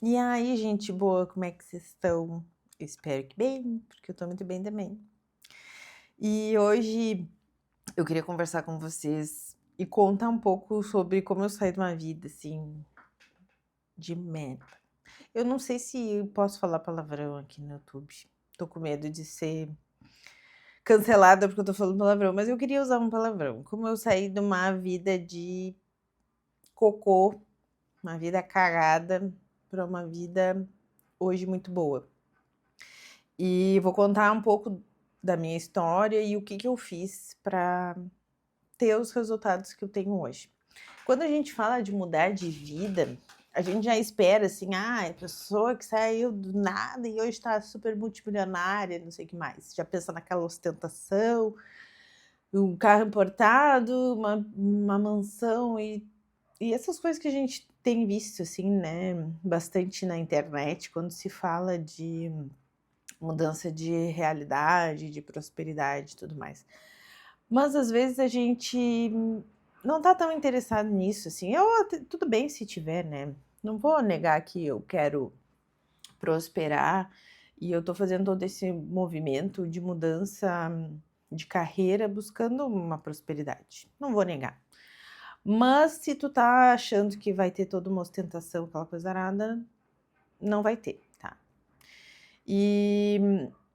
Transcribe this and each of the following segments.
E aí, gente boa, como é que vocês estão? Espero que bem, porque eu tô muito bem também. E hoje eu queria conversar com vocês e contar um pouco sobre como eu saí de uma vida, assim, de merda. Eu não sei se eu posso falar palavrão aqui no YouTube. Tô com medo de ser cancelada porque eu tô falando palavrão, mas eu queria usar um palavrão. Como eu saí de uma vida de cocô, uma vida cagada, pra uma vida hoje muito boa. E vou contar um pouco da minha história e o que eu fiz para ter os resultados que eu tenho hoje. Quando a gente fala de mudar de vida, a gente já espera assim, a pessoa que saiu do nada e hoje está super multimilionária, não sei o que mais. Já pensa naquela ostentação, um carro importado, uma mansão e essas coisas que a gente tem visto assim, né, bastante na internet quando se fala de mudança de realidade, de prosperidade e tudo mais. Mas às vezes a gente não tá tão interessado nisso, assim. Tudo bem se tiver, né? Não vou negar que eu quero prosperar e eu tô fazendo todo esse movimento de mudança de carreira buscando uma prosperidade. Não vou negar. Mas se tu tá achando que vai ter toda uma ostentação, aquela coisa arada, não vai ter, tá? E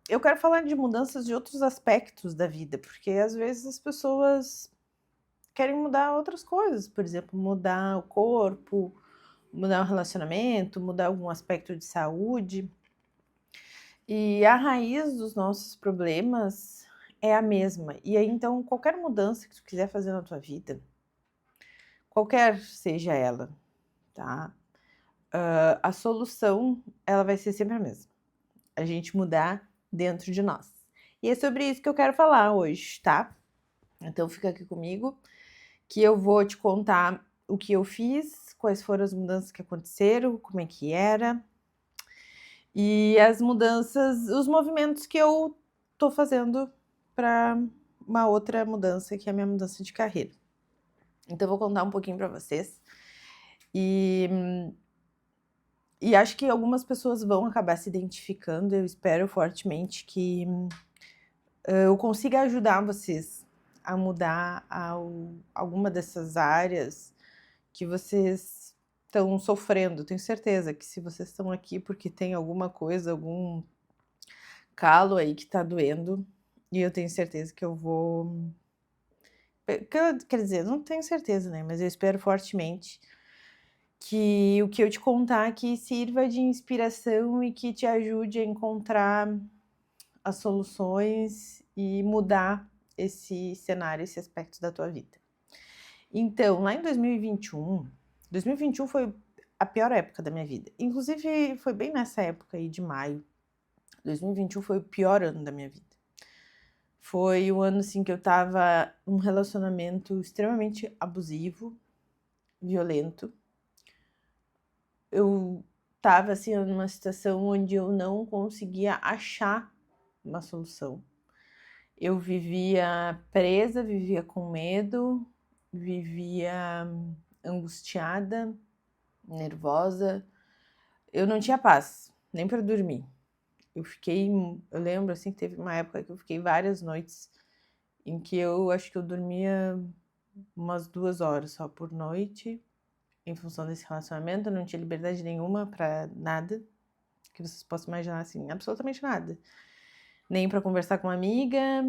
eu quero falar de mudanças de outros aspectos da vida, porque às vezes as pessoas querem mudar outras coisas, por exemplo, mudar o corpo, mudar o relacionamento, mudar algum aspecto de saúde. E a raiz dos nossos problemas é a mesma. E aí, então, qualquer mudança que tu quiser fazer na tua vida, qualquer seja ela, tá? A solução, ela vai ser sempre a mesma. A gente mudar dentro de nós. E é sobre isso que eu quero falar hoje, tá? Então fica aqui comigo, que eu vou te contar o que eu fiz, quais foram as mudanças que aconteceram, como é que era, e as mudanças, os movimentos que eu tô fazendo para uma outra mudança, que é a minha mudança de carreira. Então eu vou contar um pouquinho para vocês. E e acho que algumas pessoas vão acabar se identificando, eu espero fortemente que eu consiga ajudar vocês a mudar alguma dessas áreas que vocês estão sofrendo. Tenho certeza que se vocês estão aqui porque tem alguma coisa, algum calo aí que tá doendo, e eu tenho certeza que eu vou. Quer dizer, não tenho certeza, né? Mas eu espero fortemente que o que eu te contar aqui sirva de inspiração e que te ajude a encontrar as soluções e mudar esse cenário, esse aspecto da tua vida. Então, lá em 2021 foi a pior época da minha vida. Inclusive, foi bem nessa época aí de maio. 2021 foi o pior ano da minha vida. Foi o ano assim que eu tava num relacionamento extremamente abusivo, violento. Eu tava assim numa situação onde eu não conseguia achar uma solução. Eu vivia presa, vivia com medo, vivia angustiada, nervosa. Eu não tinha paz, nem para dormir. Eu lembro assim que teve uma época que eu fiquei várias noites em que eu acho que eu dormia umas 2 horas só por noite, em função desse relacionamento. Eu não tinha liberdade nenhuma para nada que vocês possam imaginar, assim, absolutamente nada. Nem para conversar com uma amiga,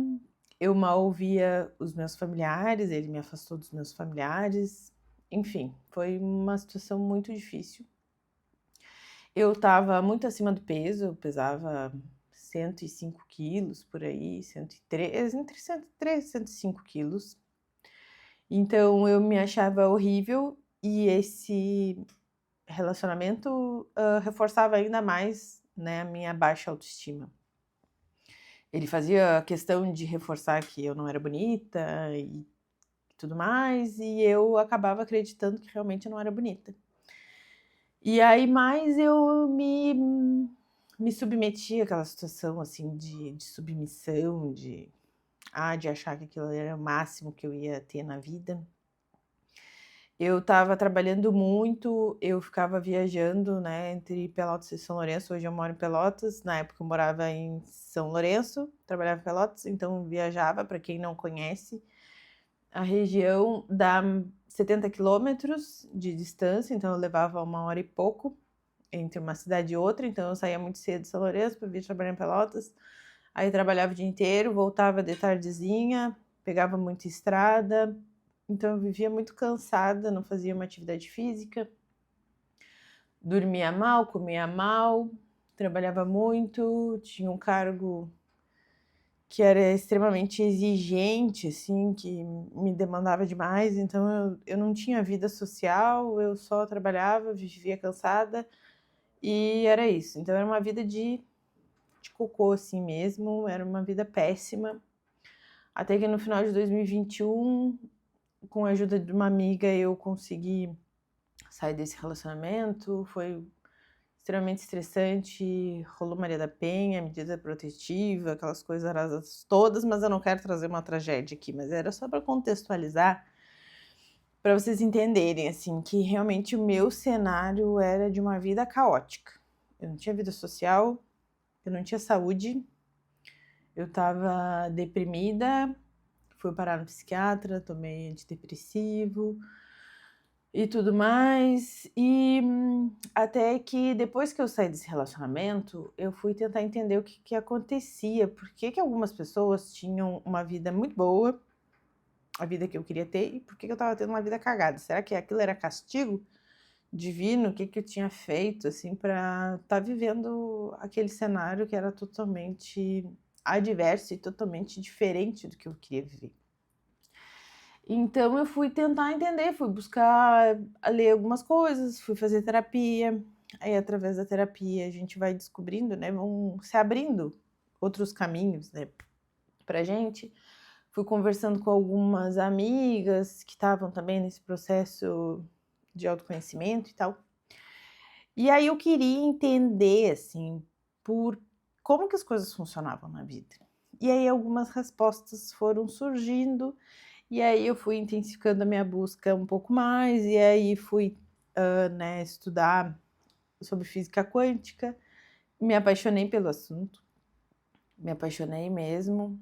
eu mal via os meus familiares, ele me afastou dos meus familiares. Enfim, foi uma situação muito difícil. Eu estava muito acima do peso, eu pesava 105 quilos por aí, 103, entre 103 e 105 quilos. Então eu me achava horrível e esse relacionamento reforçava ainda mais, né, a minha baixa autoestima. Ele fazia questão de reforçar que eu não era bonita e tudo mais, e eu acabava acreditando que realmente eu não era bonita. E aí mais eu me submeti àquela situação, assim, de submissão, de achar que aquilo era o máximo que eu ia ter na vida. Eu estava trabalhando muito, eu ficava viajando, né, entre Pelotas e São Lourenço. Hoje eu moro em Pelotas, na época eu morava em São Lourenço, trabalhava em Pelotas, então viajava. Para quem não conhece, a região dá 70 quilômetros de distância, então eu levava 1 hora e pouco entre uma cidade e outra. Então eu saía muito cedo de São Lourenço para vir trabalhar em Pelotas, aí trabalhava o dia inteiro, voltava de tardezinha, pegava muita estrada, então eu vivia muito cansada, não fazia uma atividade física, dormia mal, comia mal, trabalhava muito, tinha um cargo que era extremamente exigente, assim, que me demandava demais. Então eu não tinha vida social, eu só trabalhava, vivia cansada e era isso. Então era uma vida de cocô, assim mesmo, era uma vida péssima. Até que no final de 2021, com a ajuda de uma amiga, eu consegui sair desse relacionamento. Foi extremamente estressante, rolou Maria da Penha, medida protetiva, aquelas coisas arasas todas, mas eu não quero trazer uma tragédia aqui, mas era só para contextualizar, para vocês entenderem, assim, que realmente o meu cenário era de uma vida caótica. Eu não tinha vida social, eu não tinha saúde, eu estava deprimida, fui parar no psiquiatra, tomei antidepressivo e tudo mais. E até que depois que eu saí desse relacionamento, eu fui tentar entender o que acontecia, por que algumas pessoas tinham uma vida muito boa, a vida que eu queria ter, e por que eu estava tendo uma vida cagada. Será que aquilo era castigo divino? O que eu tinha feito, assim, para estar vivendo aquele cenário que era totalmente adverso e totalmente diferente do que eu queria viver? Então eu fui tentar entender, fui buscar ler algumas coisas, fui fazer terapia. Aí através da terapia a gente vai descobrindo, né, vão se abrindo outros caminhos, né, pra gente. Fui conversando com algumas amigas que estavam também nesse processo de autoconhecimento e tal. E aí eu queria entender, assim, por como que as coisas funcionavam na vida. E aí algumas respostas foram surgindo, e aí eu fui intensificando a minha busca um pouco mais, e aí fui, né, estudar sobre física quântica, me apaixonei pelo assunto, me apaixonei mesmo.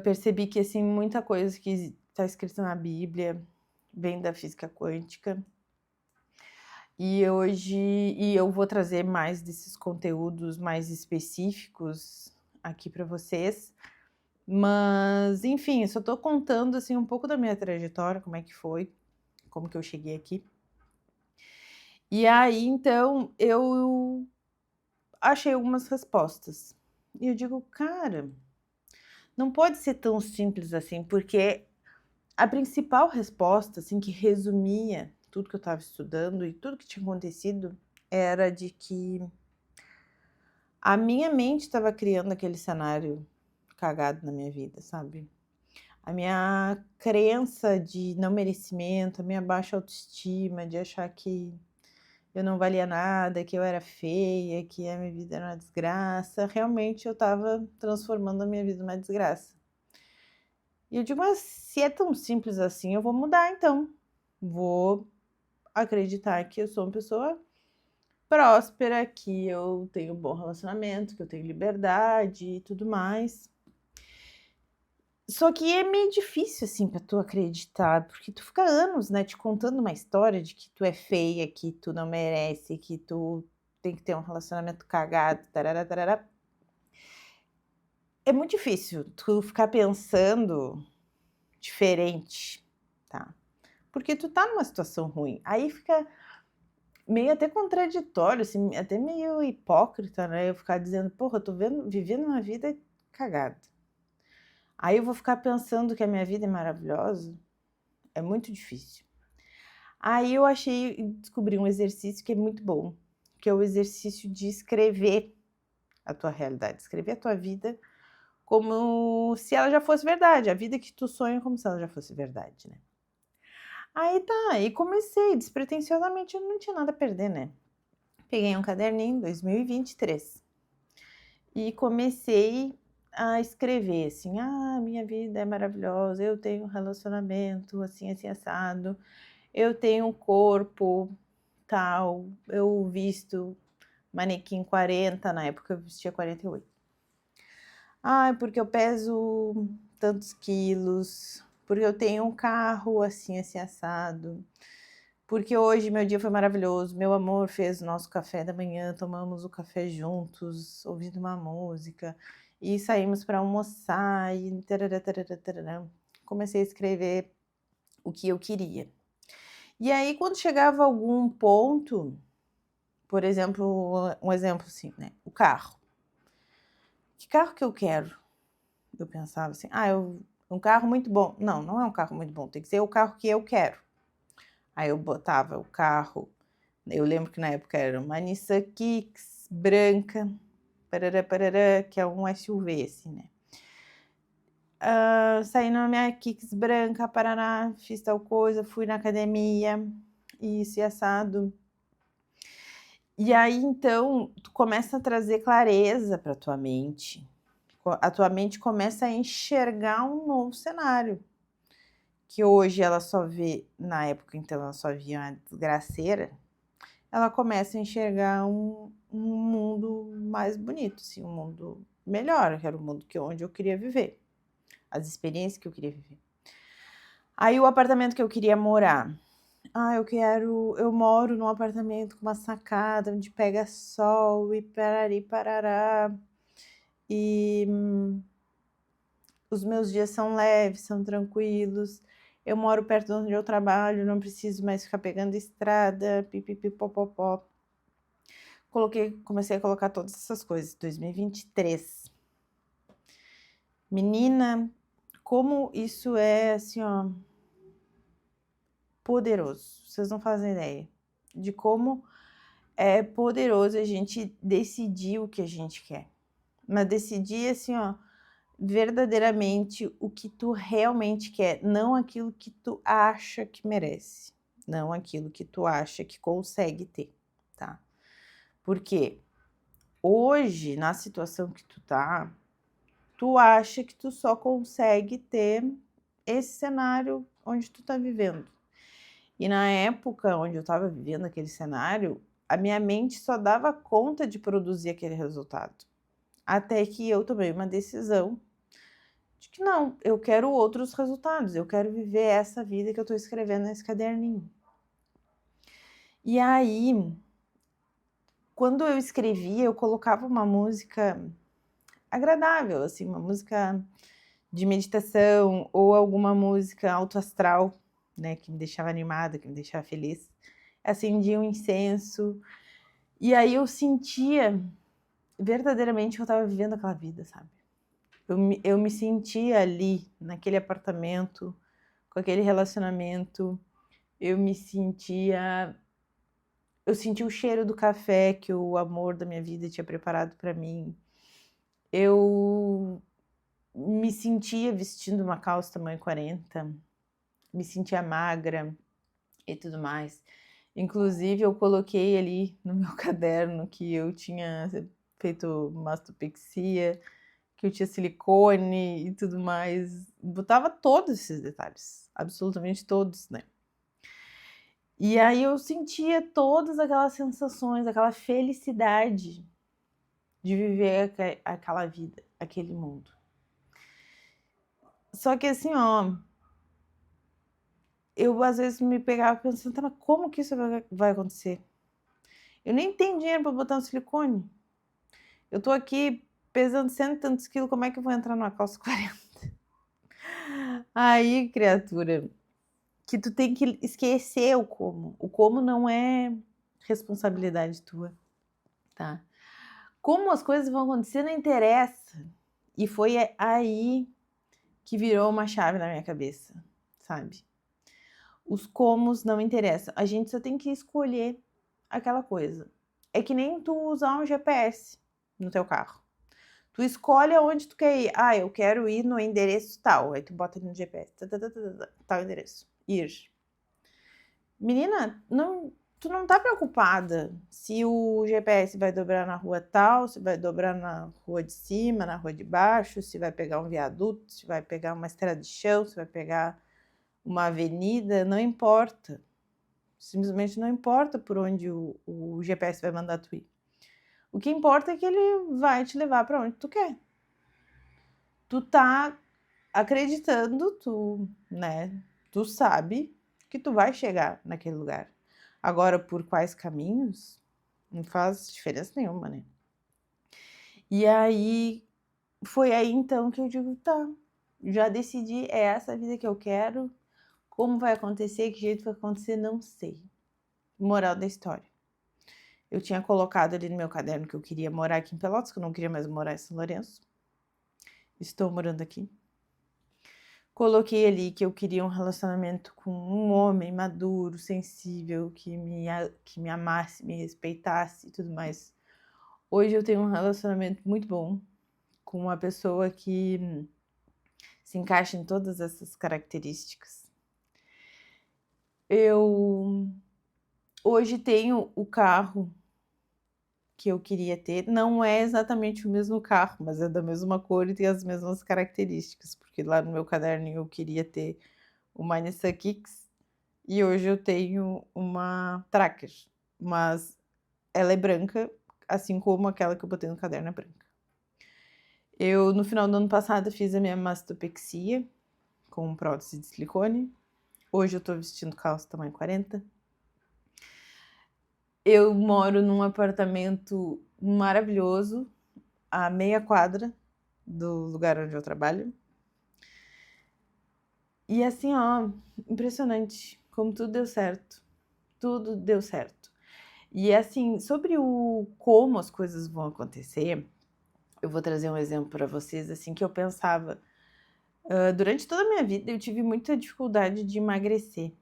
Percebi que, assim, muita coisa que está escrita na Bíblia vem da física quântica. E eu vou trazer mais desses conteúdos mais específicos aqui para vocês. Mas, enfim, eu só tô contando, assim, um pouco da minha trajetória, como é que foi, como que eu cheguei aqui. E aí, então, eu achei algumas respostas. E eu digo: "Cara, não pode ser tão simples assim", porque a principal resposta, assim, que resumia tudo que eu estava estudando e tudo que tinha acontecido, era de que a minha mente estava criando aquele cenário cagado na minha vida, sabe. A minha crença de não merecimento, a minha baixa autoestima, de achar que eu não valia nada, que eu era feia, que a minha vida era uma desgraça, realmente eu estava transformando a minha vida numa desgraça. E eu digo: "Mas se é tão simples assim, eu vou mudar então. Vou acreditar que eu sou uma pessoa próspera, que eu tenho um bom relacionamento, que eu tenho liberdade e tudo mais". Só que é meio difícil, assim, pra tu acreditar, porque tu fica anos, né, te contando uma história de que tu é feia, que tu não merece, que tu tem que ter um relacionamento cagado, tarará, tarará. É muito difícil tu ficar pensando diferente, tá, porque tu tá numa situação ruim. Aí fica meio até contraditório, assim, até meio hipócrita, né, eu ficar dizendo: "Porra, eu tô vivendo uma vida cagada". Aí eu vou ficar pensando que a minha vida é maravilhosa? É muito difícil. Aí eu achei e descobri um exercício que é muito bom, que é o exercício de escrever a tua realidade, escrever a tua vida como se ela já fosse verdade, a vida que tu sonha como se ela já fosse verdade, né. Aí tá, aí comecei despretensiosamente, eu não tinha nada a perder, né. Peguei um caderninho, 2023, e comecei a escrever assim: "Ah, minha vida é maravilhosa, eu tenho um relacionamento assim, assim, assado. eu tenho um corpo tal, eu visto manequim 40, na época eu vestia 48. Ai, porque eu peso tantos quilos, porque eu tenho um carro assim, assim, assado, porque hoje meu dia foi maravilhoso, meu amor fez o nosso café da manhã, tomamos o café juntos, ouvindo uma música, e saímos para almoçar, e tarará, tarará, tarará. Comecei a escrever o que eu queria. E aí, quando chegava algum ponto, por exemplo, um exemplo assim, né? O carro. Que carro que eu quero? Eu pensava assim, um carro muito bom. Não, não é um carro muito bom, tem que ser o carro que eu quero. Aí eu botava o carro, eu lembro que na época era uma Nissan Kicks branca, parará, parará, que é um SUV, assim, né? Saí na minha Kicks branca, parará, fiz tal coisa, fui na academia, isso e assado. E aí, então, tu começa a trazer clareza para tua mente. A tua mente começa a enxergar um novo cenário. Que hoje ela só vê, na época então ela só via uma desgraceira, ela começa a enxergar um mundo mais bonito, assim, um mundo melhor, que era o mundo onde eu queria viver, as experiências que eu queria viver. Aí o apartamento que eu queria morar, eu moro num apartamento com uma sacada onde pega sol e parari parará, e os meus dias são leves, são tranquilos, eu moro perto de onde eu trabalho, não preciso mais ficar pegando estrada, pipipipopopó. Comecei a colocar todas essas coisas, 2023. Menina, como isso é, assim, ó, poderoso. Vocês não fazem ideia de como é poderoso a gente decidir o que a gente quer. Mas decidir, assim, ó, verdadeiramente o que tu realmente quer, não aquilo que tu acha que merece, não aquilo que tu acha que consegue ter, tá? Porque hoje, na situação que tu tá, tu acha que tu só consegue ter esse cenário onde tu tá vivendo. E na época onde eu tava vivendo aquele cenário, a minha mente só dava conta de produzir aquele resultado. Até que eu tomei uma decisão de que não, eu quero outros resultados, eu quero viver essa vida que eu tô escrevendo nesse caderninho. E aí, quando eu escrevia, eu colocava uma música agradável, assim, uma música de meditação ou alguma música alto astral, né, que me deixava animada, que me deixava feliz. Acendia um incenso e aí eu sentia verdadeiramente que eu estava vivendo aquela vida, sabe? Eu me sentia ali, naquele apartamento, com aquele relacionamento, eu sentia o cheiro do café que o amor da minha vida tinha preparado para mim. Eu me sentia vestindo uma calça tamanho 40, me sentia magra e tudo mais. Inclusive, eu coloquei ali no meu caderno que eu tinha feito mastopexia, que eu tinha silicone e tudo mais. Botava todos esses detalhes, absolutamente todos, né? E aí eu sentia todas aquelas sensações, aquela felicidade de viver aquela vida, aquele mundo. Só que assim, ó, eu às vezes me pegava pensando, tá, mas como que isso vai acontecer? Eu nem tenho dinheiro para botar um silicone. Eu tô aqui pesando cento e tantos quilos, como é que eu vou entrar numa calça 40? Aí, criatura, que tu tem que esquecer o como. O como não é responsabilidade tua, tá? Como as coisas vão acontecer não interessa. E foi aí que virou uma chave na minha cabeça, sabe? Os comos não interessam. A gente só tem que escolher aquela coisa. É que nem tu usar um GPS no teu carro. Tu escolhe aonde tu quer ir. Eu quero ir no endereço tal. Aí tu bota ali no GPS. Tal endereço. Ir. Menina, tu não tá preocupada se o GPS vai dobrar na rua tal, se vai dobrar na rua de cima, na rua de baixo, se vai pegar um viaduto, se vai pegar uma estrada de chão, se vai pegar uma avenida, não importa. Simplesmente não importa por onde o GPS vai mandar tu ir. O que importa é que ele vai te levar para onde tu quer. Tu tá acreditando, né? Tu sabe que tu vai chegar naquele lugar. Agora, por quais caminhos, não faz diferença nenhuma, né? E aí, foi aí então que eu digo, tá, já decidi, é essa a vida que eu quero. Como vai acontecer, que jeito vai acontecer, não sei. Moral da história. Eu tinha colocado ali no meu caderno que eu queria morar aqui em Pelotas, que eu não queria mais morar em São Lourenço. Estou morando aqui. Coloquei ali que eu queria um relacionamento com um homem maduro, sensível, que me amasse, me respeitasse e tudo mais. Hoje eu tenho um relacionamento muito bom com uma pessoa que se encaixa em todas essas características. Eu hoje tenho o carro que eu queria ter. Não é exatamente o mesmo carro, mas é da mesma cor e tem as mesmas características, porque lá no meu caderninho eu queria ter uma Nissan Kicks e hoje eu tenho uma Tracker, mas ela é branca, assim como aquela que eu botei no caderno é branca. Eu, no final do ano passado, fiz a minha mastopexia com prótese de silicone. Hoje eu tô vestindo calça tamanho 40. Eu moro num apartamento maravilhoso, a meia quadra do lugar onde eu trabalho. E assim, ó, impressionante como tudo deu certo. Tudo deu certo. E assim, sobre o como as coisas vão acontecer, eu vou trazer um exemplo para vocês, assim, que eu pensava. Durante toda a minha vida, eu tive muita dificuldade de emagrecer,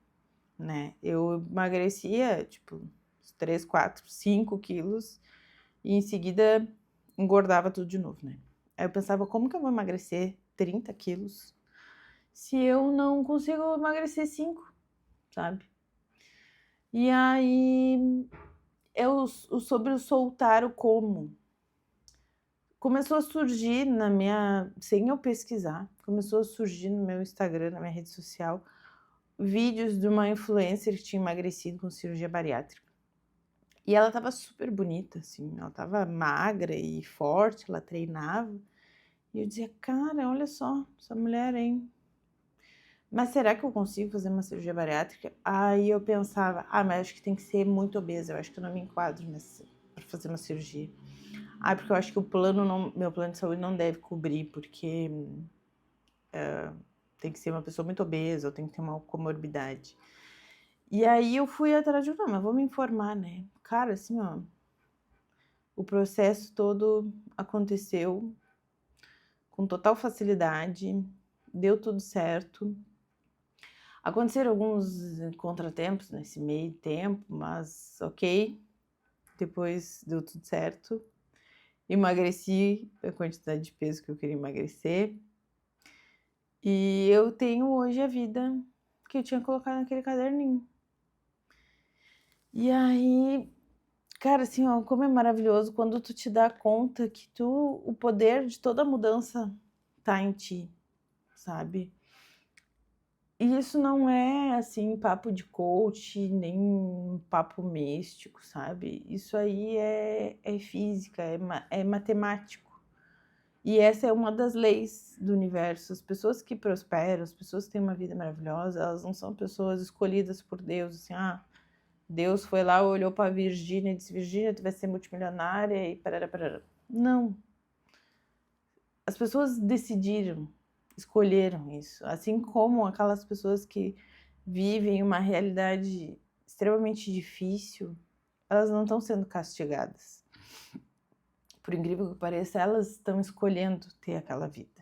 né? Eu emagrecia, tipo, 3, 4, 5 quilos e em seguida engordava tudo de novo, né? Aí eu pensava, como que eu vou emagrecer 30 quilos se eu não consigo emagrecer 5, sabe? E aí, sobre o soltar o como, começou a surgir sem eu pesquisar, começou a surgir no meu Instagram, na minha rede social, vídeos de uma influencer que tinha emagrecido com cirurgia bariátrica. E ela tava super bonita, assim, ela tava magra e forte, ela treinava. E eu dizia, cara, olha só, essa mulher, hein? Mas será que eu consigo fazer uma cirurgia bariátrica? Aí eu pensava, mas acho que tem que ser muito obesa, eu acho que eu não me enquadro para fazer uma cirurgia. Porque eu acho que meu plano de saúde não deve cobrir, porque tem que ser uma pessoa muito obesa, ou tem que ter uma comorbidade. E aí eu fui atrás de, não, mas vou me informar, né? Cara, assim, ó, o processo todo aconteceu com total facilidade, deu tudo certo. Aconteceram alguns contratempos nesse meio tempo, mas ok. Depois deu tudo certo. Emagreci a quantidade de peso que eu queria emagrecer. E eu tenho hoje a vida que eu tinha colocado naquele caderninho. E aí, cara, assim, ó, como é maravilhoso quando tu te dá conta que o poder de toda mudança tá em ti, sabe? E isso não é, assim, papo de coach, nem papo místico, sabe? Isso aí é física, é matemático. E essa é uma das leis do universo. As pessoas que prosperam, as pessoas que têm uma vida maravilhosa, elas não são pessoas escolhidas por Deus, assim, Deus foi lá, olhou para a Virgínia e disse, Virgínia, tu vai ser multimilionária e parará, parará. Não. As pessoas decidiram, escolheram isso. Assim como aquelas pessoas que vivem uma realidade extremamente difícil, elas não estão sendo castigadas. Por incrível que pareça, elas estão escolhendo ter aquela vida.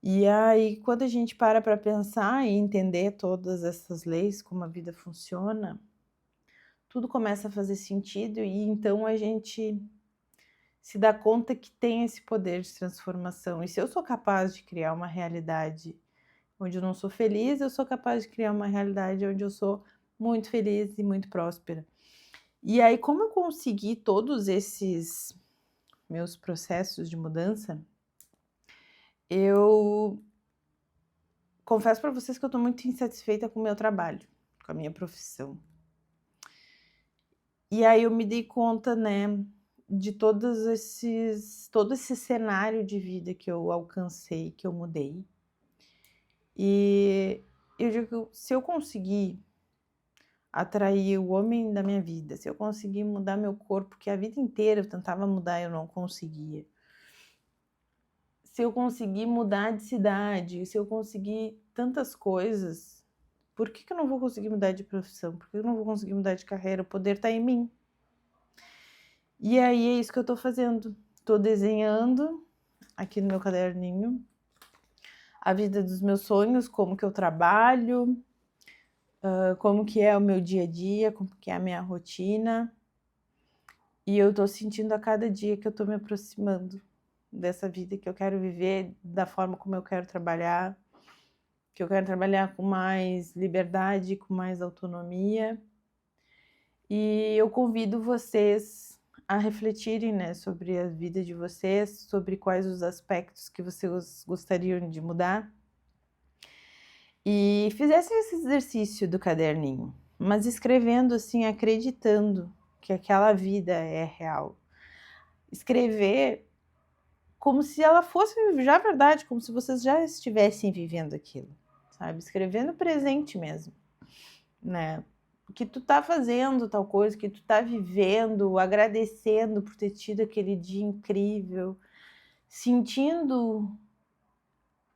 E aí, quando a gente para pensar e entender todas essas leis, como a vida funciona, tudo começa a fazer sentido e então a gente se dá conta que tem esse poder de transformação. E se eu sou capaz de criar uma realidade onde eu não sou feliz, eu sou capaz de criar uma realidade onde eu sou muito feliz e muito próspera. E aí, como eu consegui todos esses meus processos de mudança, eu confesso para vocês que eu estou muito insatisfeita com o meu trabalho, com a minha profissão. E aí eu me dei conta, né, de todo esse cenário de vida que eu alcancei, que eu mudei. E eu digo, se eu conseguir atrair o homem da minha vida, se eu conseguir mudar meu corpo, que a vida inteira eu tentava mudar e eu não conseguia. Se eu conseguir mudar de cidade, se eu conseguir tantas coisas, por que eu não vou conseguir mudar de profissão? Por que eu não vou conseguir mudar de carreira? O poder está em mim. E aí é isso que eu tô fazendo. Tô desenhando aqui no meu caderninho a vida dos meus sonhos, como que eu trabalho, como que é o meu dia a dia, como que é a minha rotina. E eu tô sentindo a cada dia que eu tô me aproximando dessa vida que eu quero viver, da forma como eu quero trabalhar, que eu quero trabalhar com mais liberdade, com mais autonomia. E eu convido vocês a refletirem, né, sobre a vida de vocês, sobre quais os aspectos que vocês gostariam de mudar. E fizessem esse exercício do caderninho, mas escrevendo assim, acreditando que aquela vida é real. Escrever como se ela fosse já verdade, como se vocês já estivessem vivendo aquilo, sabe? Escrevendo presente mesmo, né? Que tu tá fazendo tal coisa, que tu tá vivendo, agradecendo por ter tido aquele dia incrível, sentindo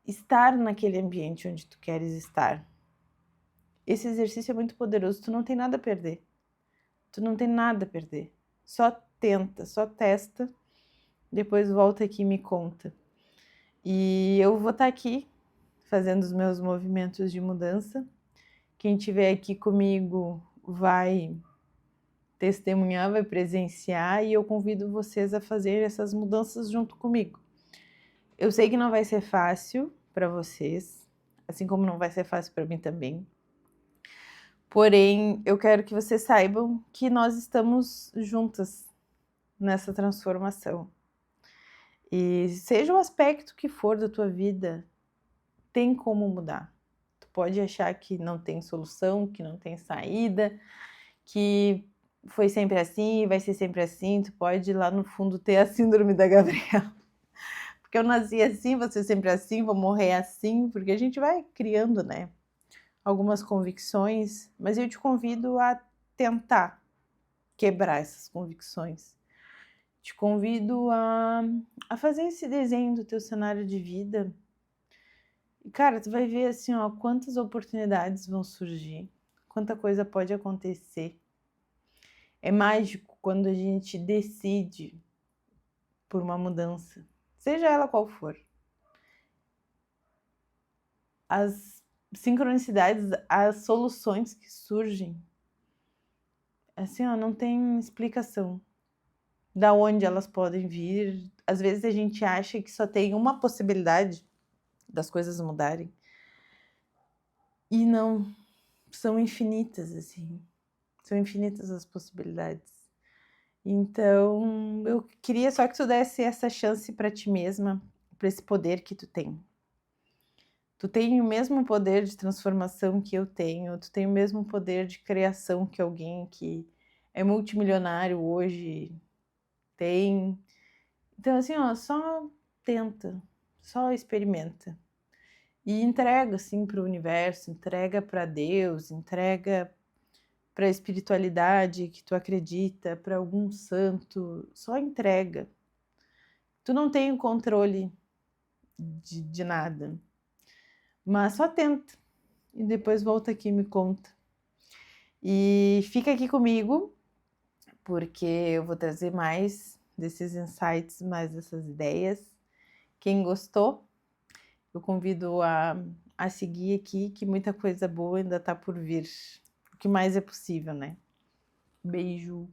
estar naquele ambiente onde tu queres estar. Esse exercício é muito poderoso, tu não tem nada a perder. Tu não tem nada a perder. Só tenta, só testa, depois volta aqui e me conta. E eu vou estar aqui fazendo os meus movimentos de mudança. Quem estiver aqui comigo vai testemunhar, vai presenciar, e eu convido vocês a fazer essas mudanças junto comigo. Eu sei que não vai ser fácil para vocês, assim como não vai ser fácil para mim também. Porém, eu quero que vocês saibam que nós estamos juntas nessa transformação. E seja o aspecto que for da tua vida, tem como mudar. Tu pode achar que não tem solução, que não tem saída, que foi sempre assim, vai ser sempre assim. Tu pode lá no fundo ter a síndrome da Gabriela. Porque eu nasci assim, vou ser sempre assim, vou morrer assim, porque a gente vai criando, né, algumas convicções, mas eu te convido a tentar quebrar essas convicções. Te convido a fazer esse desenho do teu cenário de vida. E, cara, tu vai ver assim, ó, quantas oportunidades vão surgir, quanta coisa pode acontecer. É mágico quando a gente decide por uma mudança, seja ela qual for. As sincronicidades, as soluções que surgem, assim, ó, não tem explicação da onde elas podem vir. Às vezes a gente acha que só tem uma possibilidade das coisas mudarem. E não, são infinitas, assim. São infinitas as possibilidades. Então, eu queria só que tu desse essa chance para ti mesma, para esse poder que tu tem. Tu tem o mesmo poder de transformação que eu tenho, tu tem o mesmo poder de criação que alguém que é multimilionário hoje tem. Então, assim, ó, só tenta, só experimenta. E entrega, assim, para o universo, entrega para Deus, entrega para a espiritualidade que tu acredita, para algum santo, só entrega. Tu não tem o controle de nada, mas só tenta. E depois volta aqui e me conta. E fica aqui comigo, porque eu vou trazer mais desses insights, mais dessas ideias. Quem gostou, eu convido a seguir aqui, que muita coisa boa ainda tá por vir. O que mais é possível, né? Beijo!